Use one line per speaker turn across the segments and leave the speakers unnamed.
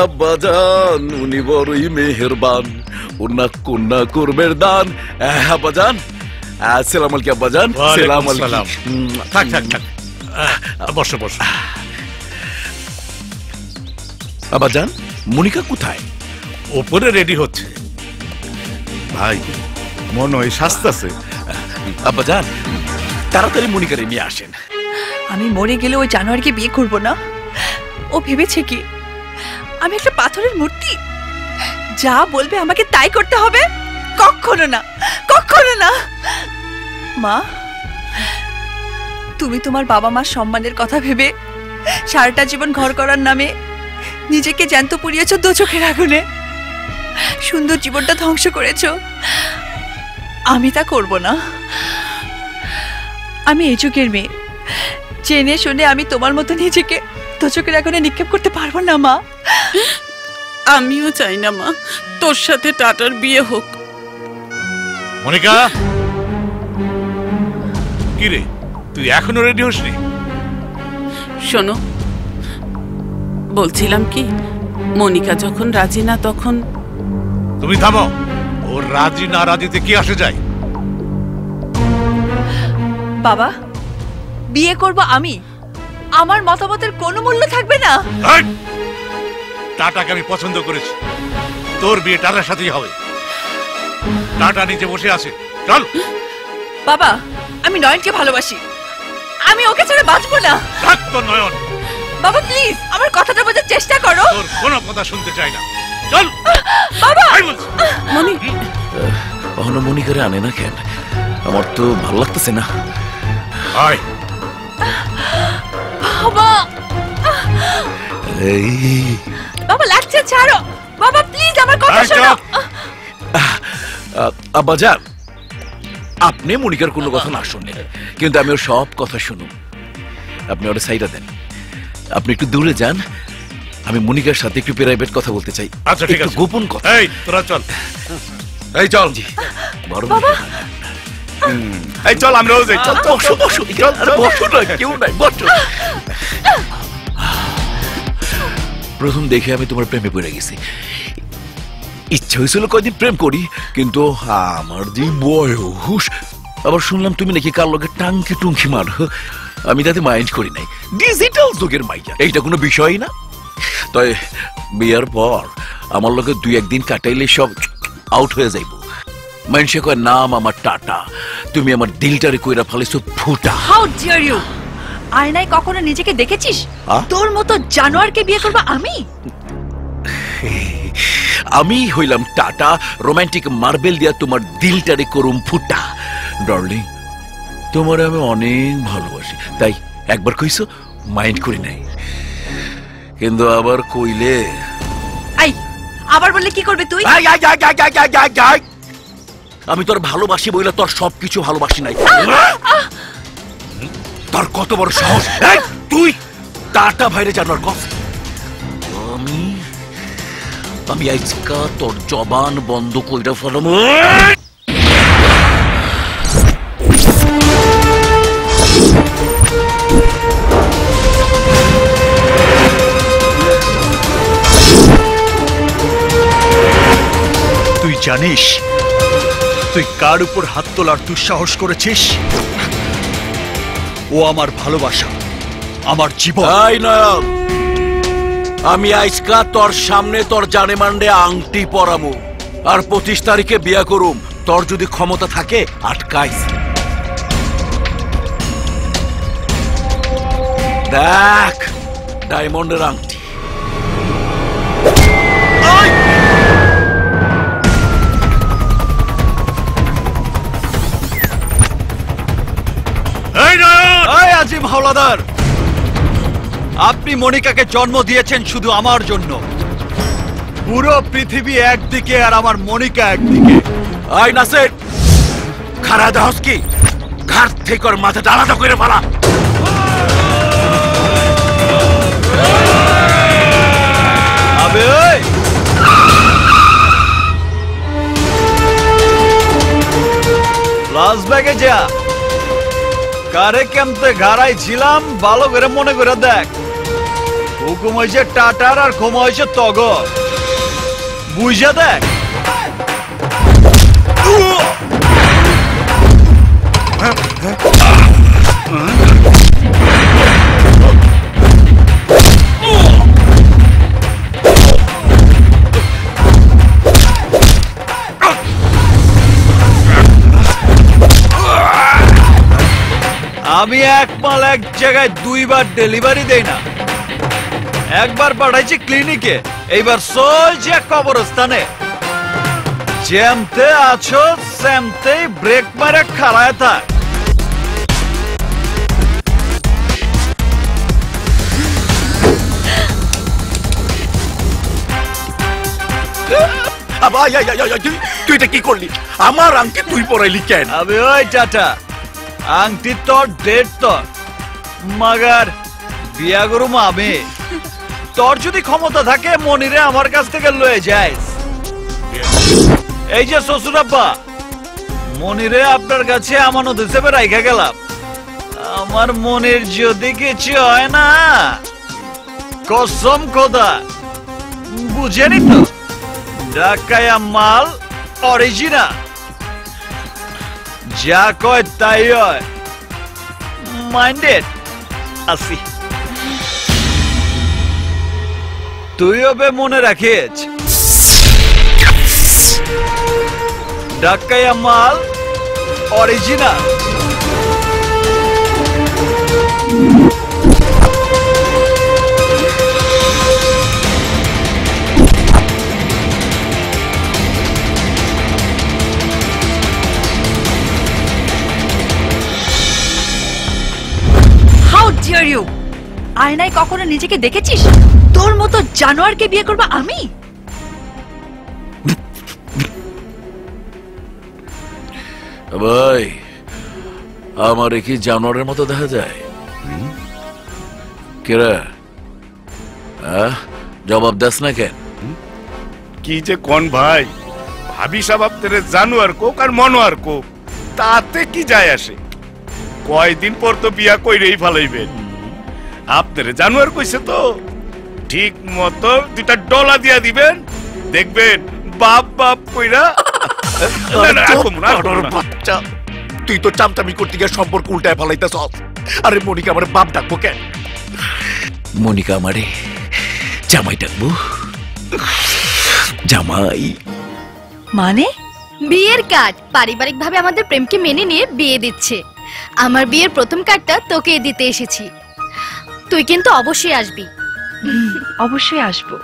আব্বাজান উনি বড়ই মেহেরবান, ওনার কন্যা করবের দান। আব্বাজান আসসালামু আলাইকুম। আব্বাজান সালাম আলাইকুম।
থাক থাক থাক, বসো বসো।
আব্বাজান মনিকা কোথায়?
ওপরে রেডি হচ্ছে।
ভাই মনে হয় শাস্তাছে।
আব্বাজান তাড়াতাড়ি মনিকারে নিয়ে আসেন।
আমি মরে গেলে ওই জানোয়ারকে বিয়ে করব না। ও ভেবেছে কি আমি একটা পাথরের মূর্তি? যা বলবে আমাকে তাই করতে হবে? কখনো না, কখনো না। মা, তুমি তোমার বাবা মার সম্মানের কথা ভেবে সারাটা জীবন ঘর করার নামে নিজেকে জ্যান্ত পুড়িয়েছো দোচোখের আগুনে। সুন্দর জীবনটা ধ্বংস করেছো। আমি তা করব না। আমি এই যুগের মেয়ে, জেনে শুনে আমি তোমার মতো নিজেকে দোচোখের আগুনে নিক্ষেপ করতে পারবো না মা।
আমিও চাই না মা তোর সাথে টাটার বিয়ে হোক।
মনিকা, কি রে তুই এখনো রেডি হসনি?
শোনো, বলছিলাম কি, মনিকা যখন রাজি না তখন।
তুমি থামো, ওর রাজি না রাজিতে কি আসে যায়?
বাবা, বিয়ে করব আমি, আমার মতামতের কোনো মূল্য থাকবে না।
টাটাকে আমি পছন্দ করেছি, তোর বিয়ে টাটার সাথেই হবে। টাটা নিচে বসে আছে, চল।
বাবা, আমি নয়নকে ভালোবাসি, আমি ওকে ছেড়ে বাঁচবো না।
তোর নয়ন।
বাবা প্লিজ আমার কথাটা বোঝার চেষ্টা করো।
তোর কোনো কথা শুনতে চাই না, চল।
বাবা,
মনি,
কখনো মনিকারে আনে না কেন? আমার তো ভালো লাগতেছে না।
আয়।
বাবা, বাবা লাগছে, ছাড়ো। বাবা প্লিজ আমার কথা শোনো।
আব্বাজান আপনি মনিকার কোনো কথা না শুনলেন, কিন্তু আমি ওর সব কথা শুনুন। আপনি ওটা সাইডা দেন, আপনি একটু দূরে যান। আমি মনিকার সাথে একটু প্রাইভেট কথা বলতে চাই।
আচ্ছা ঠিক আছে,
গোপন কথা।
এই তোরা চল।
এই চল জি। বড়
বাবা,
এই চল আমরাও যাই। চল
বসো বসো, বসো না, কেউ নাই, বসো। প্রথম দেখে আমি তোমার প্রেমে পড়ে গেছি। ইচ্ছা হয়েছিল কয়দিন প্রেম করি, কিন্তু আমার যে বয়স, আবার শুনলাম তুমি নাকি কার লগে টাঙ্কি টুঙ্কি মার। আমি তাতে মাইন্ড করি নাই, ডিজিটাল যুগের মাইয়া, এইটা কোনো বিষয়ই না। তাই বিয়ার পর আমার লগে 2-1 দিন কাটাইলে সব আউট হয়ে যাইব। মানুষে কয় নাম আমার টাটা, তুমি আমার দিলটারে কইরা ফেলেছো ফুটা।
How dare you! আয়নায় কখনো নিজেকে দেখেছিস? তোর মতো জানোয়ারকে বিয়ে করব আমি?
আমি হইলাম টাটা, রোমান্টিক মার্বেল দিয়া তোমার দিলটারে করুম ফুটা। ডার্লিং, তোমার আমি অনেক ভালোবাসি, তাই একবার কইছো মাইন্ড করি নাই, কিন্তু আবার কইলে।
আই, আবার বললে কি করবে তুই?
আমি তোর ভালোবাসি বইলে তোর সবকিছু ভালোবাসি নাই। তোর কত বড় সাহস তুই টাটা ভাইরে জানার কথা? আমি আজকা তোর জবান বন্ধ কইরা ফেলাম।
তুই জানিস তুই কার উপর হাত তোলার দুঃসাহস করেছিস? ও আমার ভালোবাসা, আমার জীবন।
আমি আজকা তোর সামনে তোর জানে মান্ডে আংটি পরামু, আর 25 তারিখে বিয়া করুম। তোর যদি ক্ষমতা থাকে আটকাইস। দেখ ডায়মন্ডের আংটি।
আজিম হাওলাদার, আপনি মনিকাকে জন্ম দিয়েছেন শুধু আমার জন্য। পুরো পৃথিবী একদিকে আর আমার মনিকা একদিকে।
আই নাসির, খারা দাস কি ঘাট থেকে ওর মাথাটা আলাদা করে ফেলা।
আবে লাস ব্যাগে যা, কারে কেমতে ঘাড়াই ছিলাম ভালো করে মনে করে দেখ। হুকুম হয়েছে টাটার আর ক্ষমা হয়েছে তগর, বুঝা দেখ। আমি এক মাল এক জায়গায় দুইবার ডেলিভারি দেই না। একবার পাঠাইছি ক্লিনিকে, এইবার সোজা কবরস্থানে। যেমতে আছো সেমতেই ব্রেক মারে খাড়ায় থাক।
তুই এটা কি করলি? আমার আংটি তুই পরাইলি কেন?
আবে ওই টাটা, আংটি তোর ডেট তোর, মাগার বিয়া করুম আমি। তোর যদি ক্ষমতা থাকে মনিরে আমার কাছ থেকে লয়ে যাইস। এই যে শ্বশুর আব্বা, মনিরে আপনার কাছে আমানত হিসেবে রাইখা গেলাম। আমার মনির যদি কিছু হয় না, কসম খোদা, বুঝেনি তো, ঢাকায়া মাল অরিজিনাল, যা কয় তাই হয়। মাইন্ডেড আসি। তুইও বে মনে রাখিস, ঢাকায়া মাল অরিজিনাল।
How dare you! আয়নায় কখনো নিজেকে দেখেছিস? তোর মতো জানোয়ারকে বিয়ে করব আমি?
ভাই, আমার কি জানোয়ারের মতো দেখা যায়? কেরা জবাব দাস না কেন?
কি যে কোন ভাই, ভাবি সাহেব তেরে জানোয়ার কোক আর মনোয়ার কোক, তাতে কি যায় আসে? কয়দিন পর তো বিয়া কইরেই ফালাইবেন। আপনারে জানোয়ার কইছে তো, ঠিক মতো দুটা ডলা দিয়া দিবেন, দেখবেন বাপ বাপ কইরা।
বাচ্চা, তুই তো চামচামি করতে গিয়ে সম্পর্ক উল্টায় ফেলাইতেছ। আরে মনিকা আমার বাপ ডাকবো কেন? মনিকা আমারে জামাই ডাকবো। জামাই
মানে?
বিয়ের কার্ড পারিবারিকভাবে আমাদের প্রেমকে মেনে নিয়ে বিয়ে দিচ্ছে। আমার বিয়ের প্রথম কার্ডটা তোকে দিতে এসেছি, তুই কিন্তু অবশ্যই আসবি।
অবশ্যই আসবো।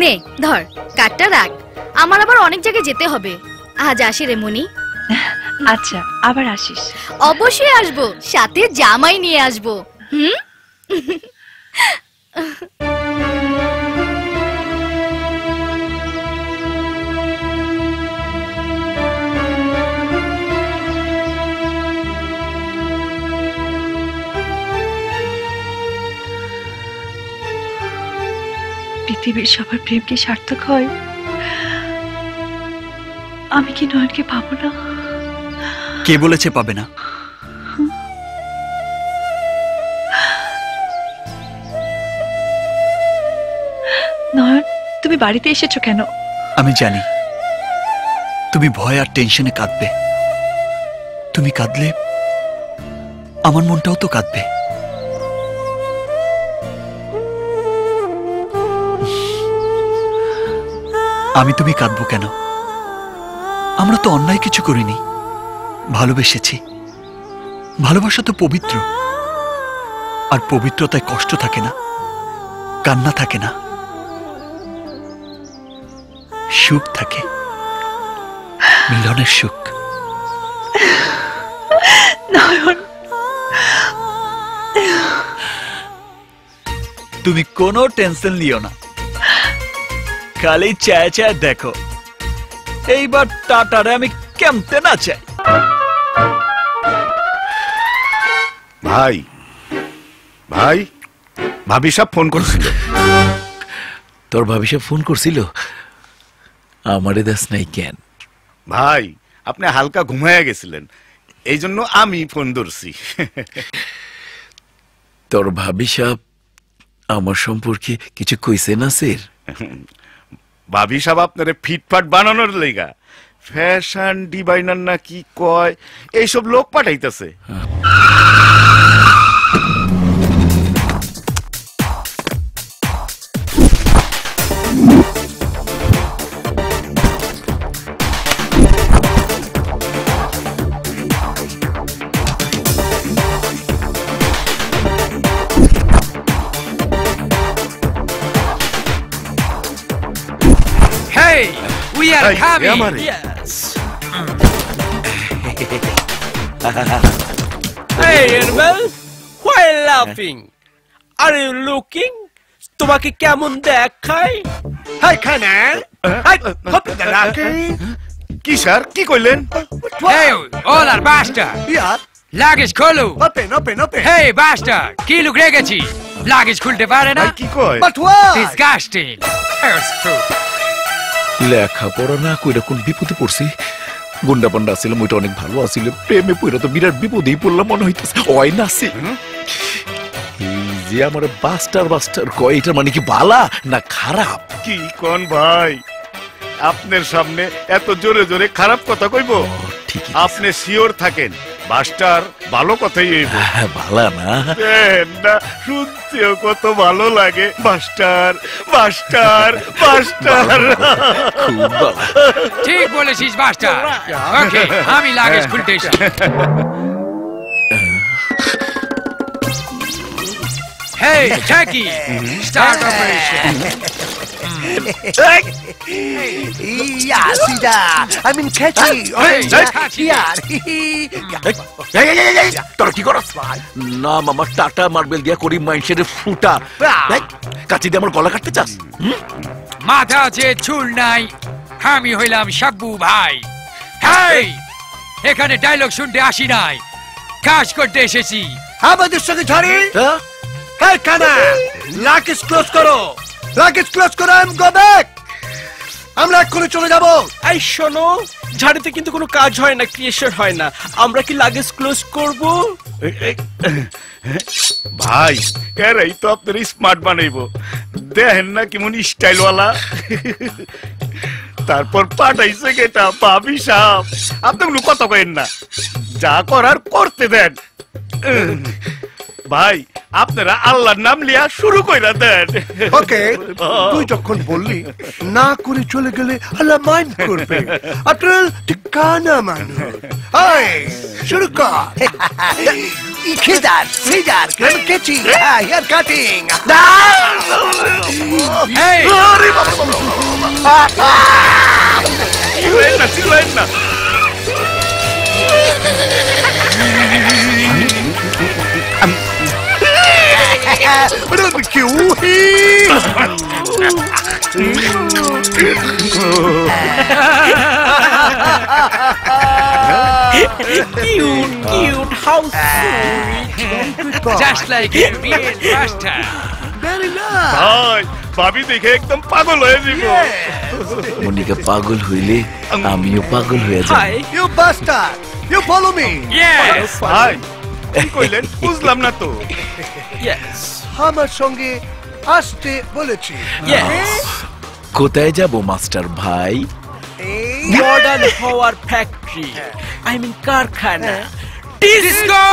নে ধর, কার্ডটা রাখ, আমার আবার অনেক জায়গায় যেতে হবে। আজ আসি রে মনি।
আচ্ছা, আবার আসিস।
অবশ্যই আসবো, সাথে জামাই নিয়ে আসবো। হুম।
পৃথিবীর সবার প্রেম কি সার্থক হয়? আমি কি নয়নকে পাবো না?
কে বলেছে পাবে না?
নয়ন, তুমি বাড়িতে এসেছো কেন?
আমি জানি তুমি ভয় আর টেনশনে কাঁদবে। তুমি কাঁদলে আমার মনটাও তো কাঁদবে। আমি তুমি কাঁদবো কেন? আমরা তো অন্যায় কিছু করিনি, ভালোবেসেছি। ভালোবাসা তো পবিত্র, আর পবিত্রতায় কষ্ট থাকে না, কান্না থাকে না, সুখ থাকে, মিলনের সুখ।
নয়ন,
তুমি কোনো টেনশন নিও না, খালি চায় চায় দেখো এইবার টাটারে আমি কেমতে না চাই।
ভাই, ভাই, ভাবি সাহেব ফোন করছিল।
তোর ভাবি সাহেব ফোন করছিল? আমারে দাস নাই কেন?
ভাই, আপনি হালকা ঘুমাইয়া গেছিলেন, এই জন্য আমি ফোন ধরছি।
তোর ভাবি সাহেব আমার সম্পর্কে কিছু কইছে নাসির?
ভাবি সাহেব আপনারে ফিটফাট বানানোর লেগা ফ্যাশন ডিজাইনার না কি কয় এইসব লোক পাঠাইতেছে।
Hey, we are
Hey,
coming.
Yamari.
Yes. Hey, Annabel, why laughing? Are you looking? তোমাকে কেমন দেখায়? Hey, Kanan. Hey, hope the lucky.
কি স্যার কি কইলেন?
Hey, hola, basta. লাগেজ খোলো। Hey, basta. কি লুক রেখেছি? লাগেজ খুলতে পারে না?
ভাই কি কয়?
Disgusting. That's true.
লেখাপড়া না কইরা কোন বিপদে পড়ছি। গুন্ডা পান্ডা ছিলাম, ওইটা অনেক ভালো আছিল। প্রেমে পড়া তো বিরাট বিপদেই পড়লাম মনে হইতেছে। ওই নাসি এই যে আমার বাস্টার কয়, এটা মানে কি বালা না খারাপ?
কি কোন ভাই, আপনার সামনে এত জোরে জোরে খারাপ কথা কইব?
ঠিকই
আপনি শিওর থাকেন বাস্টার ভালো কথাই হইব।
বালা না?
না শুনতেও কত ভালো লাগে। Buster buster buster.
খুব বালা।
ঠিক বলেছিস মাস্টার। ওকে, আমি লাগেজ খুলতে এসেছি। Hey, Jackie, start operation.
Yeah, see that? I mean, catchy.
Hey,
Yeah.
তোরা কি করছ? না মামা, টাটা মার্বেল দিয়া করি মাইন্ডসেটে ফুটা। কাচি দিয়ে আমার গলা কাটতে চাস?
মাথা আছে চুল নাই, আমি হইলাম সাব্বু ভাই। হেই, এখানে ডায়লগ শুনতে আসি নাই, কাজ করতে এসেছি।
আমাদের সঙ্গে ঝাড়ি।
হ্যাঁ?
Hey, Kana, লাগেজ ক্লোজ করো। লাগেজ ক্লোজ করো, আমি গো ব্যাক। আমরা এক্ষুনি চলে যাব।
এই শোনো, ঝাড়িতে কিন্তু কোনো কাজ হয় না, ক্রিয়েশন হয় না। আমরা কি লাগেজ ক্লোজ করব?
ভাই এরাই তো আপনার স্মার্ট বানাইবো। দেখেন না কেমন স্টাইলওয়ালা। তারপর পাঠাইছে কেটা ভাবি সাহেব। আপনি কোনো কথা কইেন না, যা করার করতে দেন। ভাই আপনারা আল্লাহর নাম লিয়া শুরু কইরা দেন।
ওকে, তুই যখন বললি না করে চলে গেলে আল্লাহ মাইন্ড করবে। আপনার ঠিকানা মানুষ। এই, শুরু কর। Fidar, catching, here cutting.
Hey,
চিল্লাইন না।
Cute, how sweet.
just like a real master.
Very nice.
ভাই ভাবি দেখে একদম পাগল হয়ে যাব।
মনিকা পাগল হইলে আমিও পাগল হয়ে যাব।
Hi.
You bastard. You follow me.
Yes.
ভাই কি কইলেন বুঝলাম না তো।
Yes.
আমার সঙ্গে আসতে বলেছি।
Yes.
কোথায় যাব মাস্টার ভাই?
এই
Modern Power Factory. I mean কারখানা।
Disco!